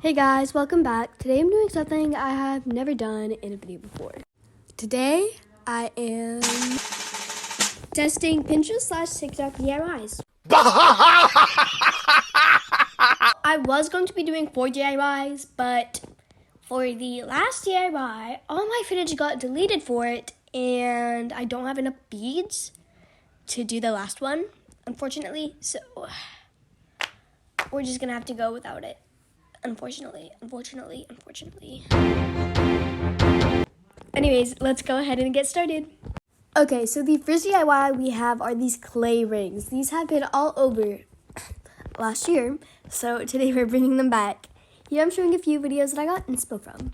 Hey guys, welcome back. Today I'm doing something I have never done in a video before. Today I am testing Pinterest/TikTok DIYs. I was going to be doing 4 DIYs, but for the last DIY, all my footage got deleted for it, and I don't have enough beads to do the last one, unfortunately, so we're just gonna have to go without it. Unfortunately. Anyways, let's go ahead and get started. Okay, so the first DIY we have are these clay rings. These have been all over last year, so today we're bringing them back. Here I'm showing a few videos that I got inspo from.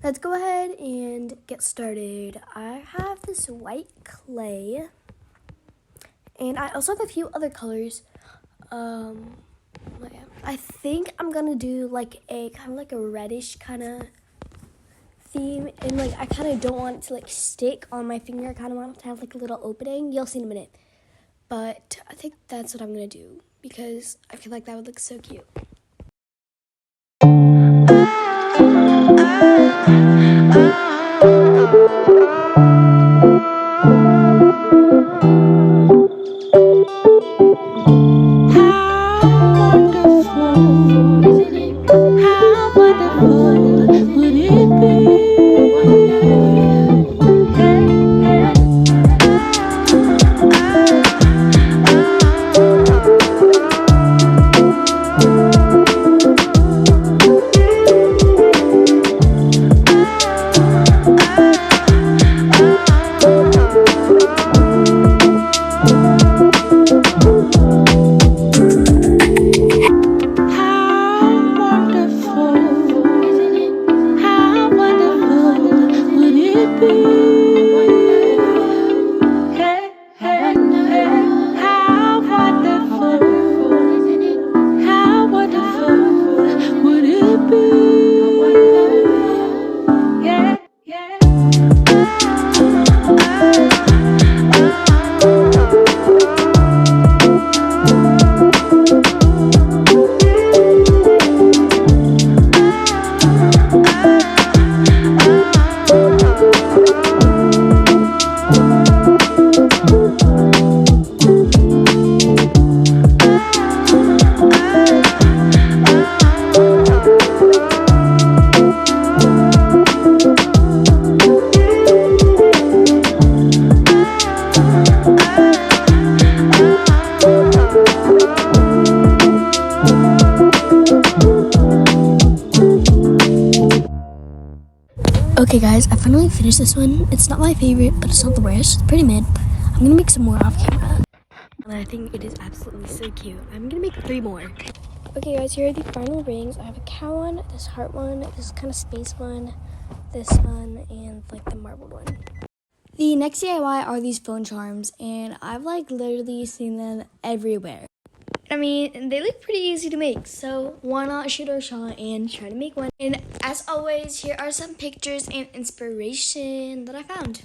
Let's go ahead and get started. I have this white clay, and I also have a few other colors. I think I'm gonna do like a kind of like a reddish kind of theme, and like I kind of don't want it to like stick on my finger. I kind of want it to have like a little opening. You'll see in a minute, but I think that's what I'm gonna do because I feel like that would look so cute. Okay guys, I finally finished this one. It's not my favorite, but it's not the worst. It's pretty mid. I'm gonna make some more off camera. And I think it is absolutely so cute. I'm gonna make 3 more. Okay guys, here are the final rings. I have a cow one, this heart one, this kind of space one, this one, and like the marbled one. The next DIY are these phone charms, and I've like literally seen them everywhere. I mean, they look pretty easy to make, so why not shoot our shot and try to make one? And as always, here are some pictures and inspiration that I found.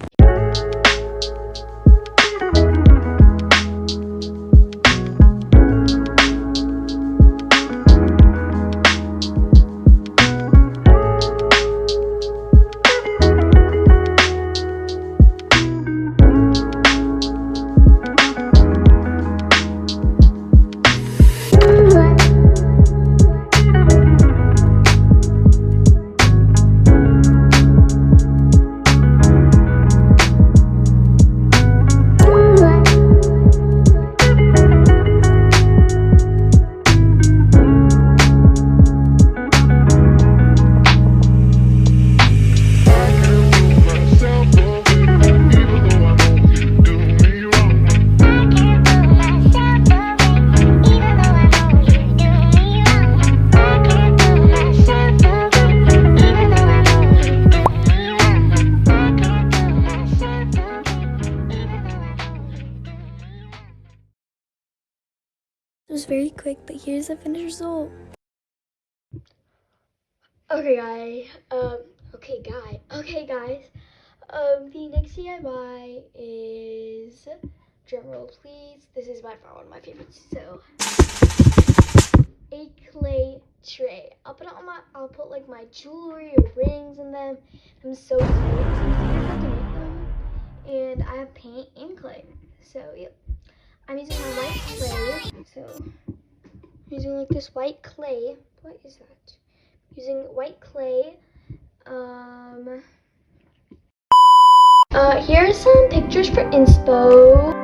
very quick, but here's the finished result. Okay guys, the next DIY is, drumroll please, this is by far one of my favorites, so a clay tray. I'll put like my jewelry or rings in them. I'm so excited to make them, and I have paint and clay, so yep. I'm using my white clay, so I'm using like this white clay. What is that? Using white clay. Here are some pictures for inspo.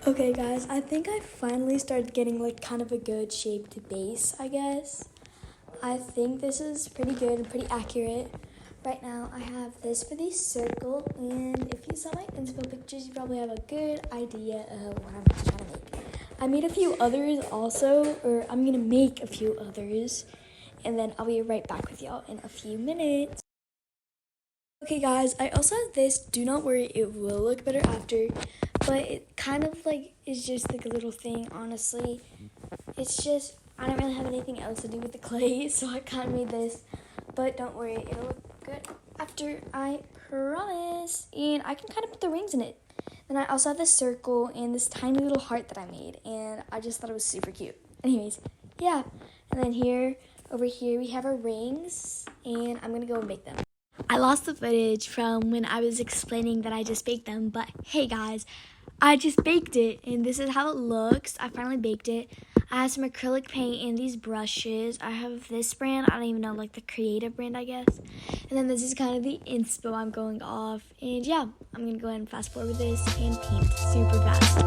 Okay guys, I think I finally started getting like kind of a good shaped base, I guess. I think this is pretty good and pretty accurate. Right now I have this for the circle, and if you saw my inspo pictures, you probably have a good idea of what I'm trying to make. I made a few others also, or I'm gonna make a few others, and then I'll be right back with y'all in a few minutes. Okay guys, I also have this. Do not worry, it will look better after. but it kind of like is just like a little thing, honestly. It's just, I don't really have anything else to do with the clay, so I kind of made this. But don't worry, it'll look good after, I promise. And I can kind of put the rings in it. Then I also have this circle and this tiny little heart that I made, and I just thought it was super cute. Anyways, yeah. And then over here, we have our rings, and I'm gonna go and bake them. I lost the footage from when I was explaining that I just baked them, but hey guys, I just baked it, and this is how it looks. I finally baked it. I have some acrylic paint and these brushes. I have this brand, I don't even know, like the creative brand, I guess. And then this is kind of the inspo I'm going off. And yeah, I'm gonna go ahead and fast forward this and paint super fast.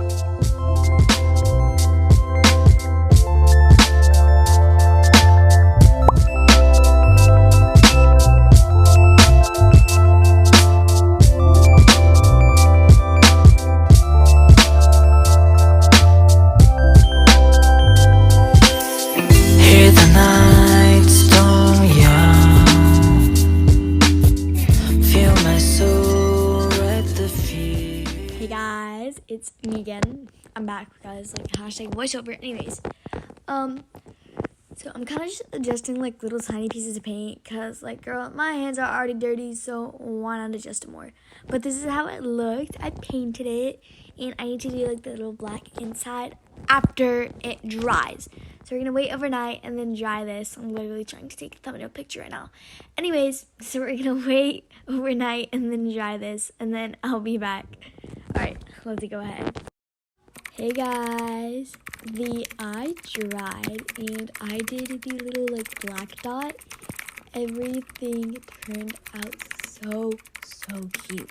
It's me again. I'm back because like hashtag voiceover. Anyways, so I'm kind of just adjusting like little tiny pieces of paint because like girl, my hands are already dirty, so why not adjust it more? But this is how it looked. I painted it, and I need to do like the little black inside after it dries. So we're gonna wait overnight and then dry this. I'm literally trying to take a thumbnail picture right now. Anyways, so we're gonna wait overnight and then dry this, and then I'll be back. Alright, let's go ahead. Hey guys, I dried and I did the little like black dot. Everything turned out so cute.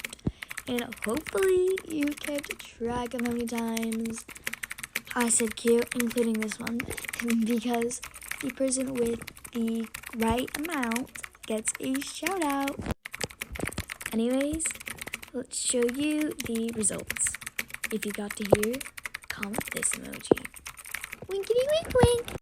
And hopefully you kept track of how many times I said cute, including this one, because the person with the right amount gets a shout out. Anyways, let's show you the results. If you got to hear, comment this emoji. Winkety wink wink.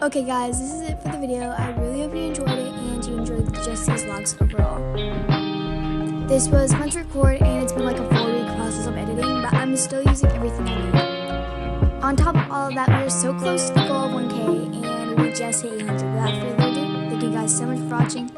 Okay guys, this is it for the video. I really hope you enjoyed it and you enjoyed just these vlogs overall. This was fun to record and it's been like a 4-week process of editing, but I'm still using everything I need. On top of all of that, we are so close to the goal of 1K and we just hit 800. Without further ado, thank you guys so much for watching.